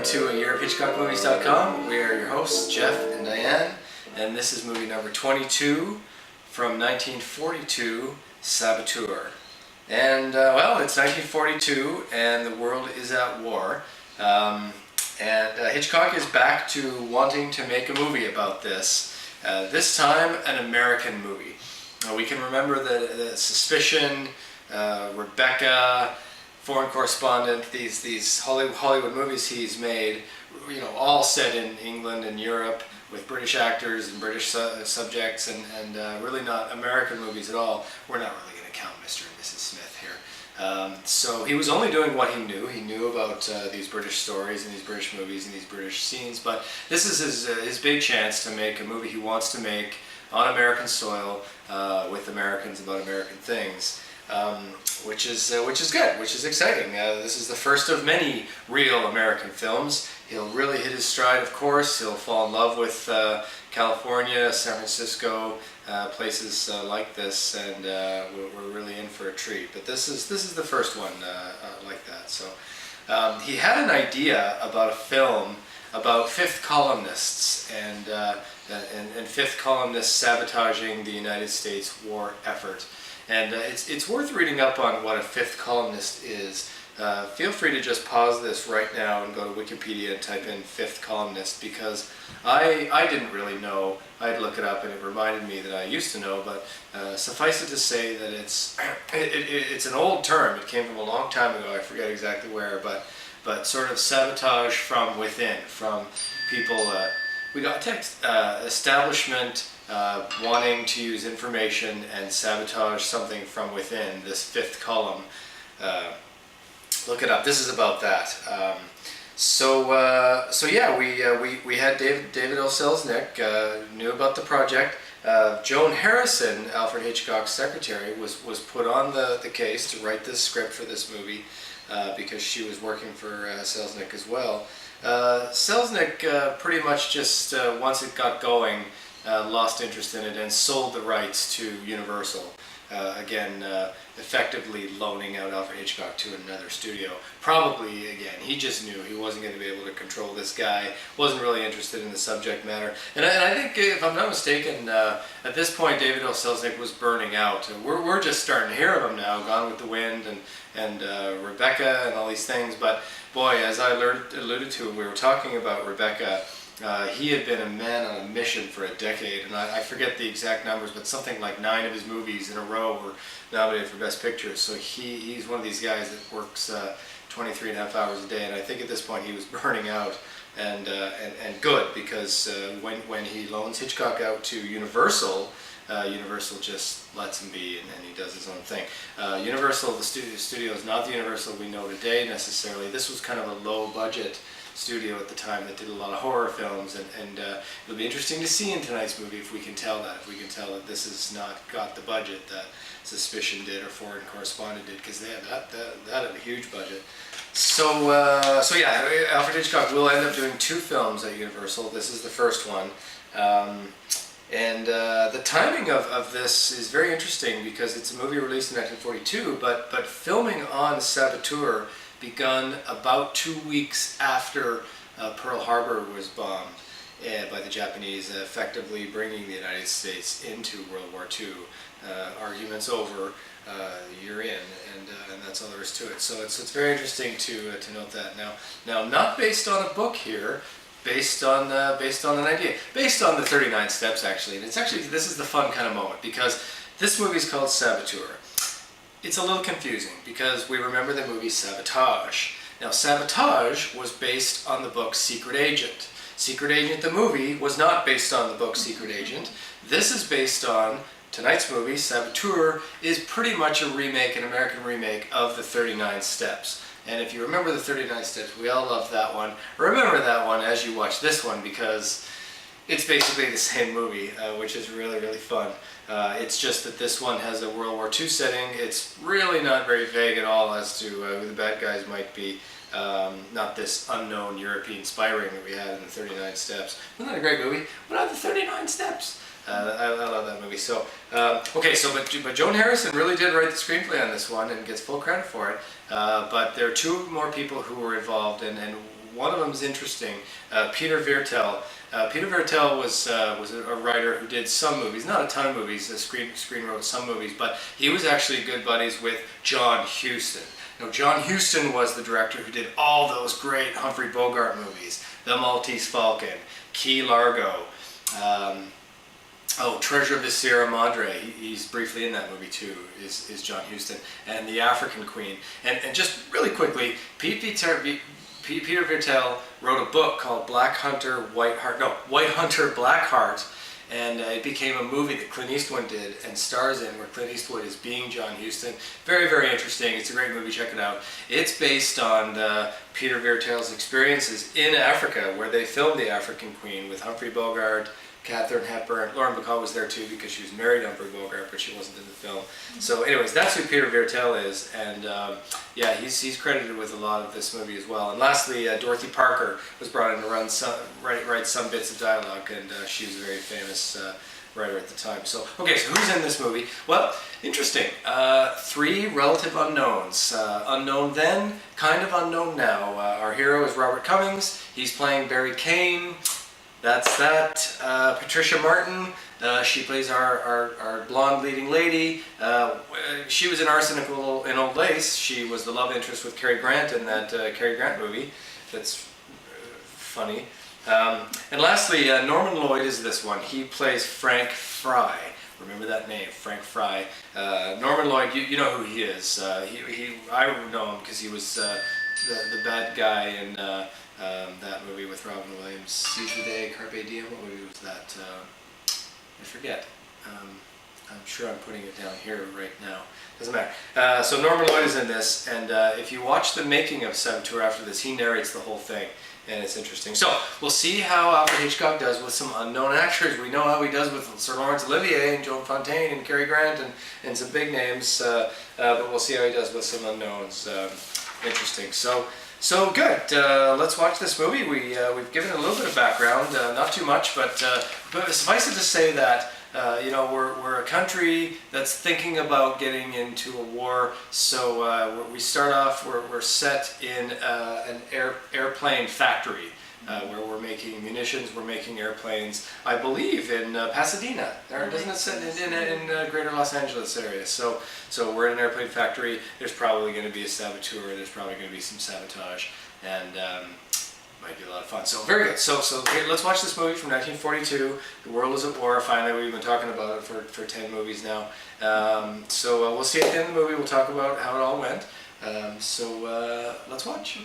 welcome to EuropeHitchcockMovies.com. We are your hosts, Jeff and Diane, and this is movie number 22 from 1942, Saboteur. And, well, it's 1942 and the world is at war. Hitchcock is back to wanting to make a movie about this. This time, an American movie. We can remember the Suspicion, Rebecca, Foreign Correspondent, these Hollywood movies he's made, you know, all set in England and Europe with British actors and British subjects, and really not American movies at all. We're not really going to count Mr. and Mrs. Smith here. So he was only doing what he knew. He knew about these British stories and these British movies and these British scenes, but this is his big chance to make a movie he wants to make on American soil with Americans about American things. Which is good, which is exciting. This is the first of many real American films. He'll really hit his stride, of course. He'll fall in love with California, San Francisco, places like this, and we're really in for a treat. But this is the first one like that. So he had an idea about a film about fifth columnists and fifth columnists sabotaging the United States war effort. And it's worth reading up on what a fifth columnist is. Feel free to just pause this right now and go to Wikipedia and type in fifth columnist, because I didn't really know. I'd look it up and it reminded me that I used to know, but suffice it to say that it's an old term. It came from a long time ago. I forget exactly where, but sort of sabotage from within, from people. We got text, establishment wanting to use information and sabotage something from within, this fifth column. Look it up. This is about that. So yeah, we had David O. Selznick, knew about the project. Joan Harrison, Alfred Hitchcock's secretary, was put on the case to write this script for this movie because she was working for Selznick as well. Selznick pretty much just, once it got going, lost interest in it and sold the rights to Universal. Again, effectively loaning out Alfred Hitchcock to another studio. Probably, again, he just knew he wasn't going to be able to control this guy, wasn't really interested in the subject matter. And I think, if I'm not mistaken, at this point David O. Selznick was burning out. We're just starting to hear of him now, Gone with the Wind and Rebecca and all these things. But boy, as I alluded to when we were talking about Rebecca, he had been a man on a mission for a decade, and I forget the exact numbers, but something like 9 of his movies in a row were nominated for Best Picture. So he's one of these guys that works 23.5 hours a day, and I think at this point he was burning out, and good, because when he loans Hitchcock out to Universal, Universal just lets him be, and he does his own thing. Universal, the studio is not the Universal we know today necessarily. This was kind of a low budget studio at the time that did a lot of horror films, and it'll be interesting to see in tonight's movie if we can tell that this has not got the budget that Suspicion did or Foreign Correspondent did, because they had that had a huge budget. So yeah, Alfred Hitchcock will end up doing 2 films at Universal. This is the first one. The timing of this is very interesting, because it's a movie released in 1942, but filming on Saboteur begun about 2 weeks after Pearl Harbor was bombed by the Japanese, effectively bringing the United States into World War II. Arguments over, you're in, and that's all there is to it. So it's very interesting to note that. Now not based on a book here, based on an idea, based on the 39 Steps actually. And this is the fun kind of moment, because this movie is called Saboteur. It's a little confusing because we remember the movie Sabotage. Now, Sabotage was based on the book Secret Agent. Secret Agent, the movie, was not based on the book Secret Agent. This is based on tonight's movie. Saboteur is pretty much a remake, an American remake of the 39 Steps. And if you remember the 39 Steps, we all love that one. Remember that one as you watch this one, because it's basically the same movie, which is really, really fun. It's just that this one has a World War II setting. It's really not very vague at all as to who the bad guys might be. Not this unknown European spy ring that we had in the 39 Steps. Isn't that a great movie? What are the 39 Steps? I love that movie. So, okay, but Joan Harrison really did write the screenplay on this one and gets full credit for it. But there are 2 more people who were involved, and one of them is interesting. Peter Viertel. Peter Viertel was a writer who did some movies, not a ton of movies. Screen wrote some movies, but he was actually good buddies with John Huston. Now, John Huston was the director who did all those great Humphrey Bogart movies, The Maltese Falcon, Key Largo. Treasure of the Sierra Madre, he's briefly in that movie too, is John Huston, and The African Queen. And just really quickly, Peter Viertel wrote a book called White Hunter, Black Heart, and it became a movie that Clint Eastwood did and stars in, where Clint Eastwood is being John Huston. Very, very interesting. It's a great movie. Check it out. It's based on Peter Viertel's experiences in Africa, where they filmed The African Queen with Humphrey Bogart, Katharine Hepburn. Lauren Bacall was there too because she was married to Humphrey Bogart, but she wasn't in the film. So anyways, that's who Peter Viertel is, and yeah, he's credited with a lot of this movie as well. And lastly, Dorothy Parker was brought in to write some bits of dialogue, and she was a very famous writer at the time. So, okay, so who's in this movie? Well, interesting. 3 relative unknowns. Unknown then, kind of unknown now. Our hero is Robert Cummings. He's playing Barry Kane. That's that. Patricia Martin, she plays our blonde leading lady. She was in Arsenic in Old Lace. She was the love interest with Cary Grant in that Cary Grant movie. That's funny. And lastly, Norman Lloyd is this one. He plays Frank Fry. Remember that name, Frank Fry. Norman Lloyd, you know who he is. I know him because he was the bad guy in that movie with Robin Williams, Seize the Day, Carpe Diem. What movie was that? I forget. I'm sure I'm putting it down here right now. Doesn't matter. So Norman Lloyd is in this, and if you watch the making of Saboteur after this, he narrates the whole thing, and it's interesting. So we'll see how Alfred Hitchcock does with some unknown actors. We know how he does with Sir Laurence Olivier and Joan Fontaine and Cary Grant and some big names, but we'll see how he does with some unknowns. Interesting. So good. Let's watch this movie. We've given it a little bit of background, not too much, but suffice it to say that we're a country that's thinking about getting into a war. So we start off. We're set in an airplane factory where we're making munitions. We're making airplanes. I believe in Pasadena. Doesn't it set in Greater Los Angeles area? So we're in an airplane factory. There's probably going to be a saboteur. There's probably going to be some sabotage, and might be a lot of fun. So very good. So okay, let's watch this movie from 1942. The world is at war. Finally, we've been talking about it for 10 movies now. So we'll see at the end of the movie. We'll talk about how it all went. So let's watch.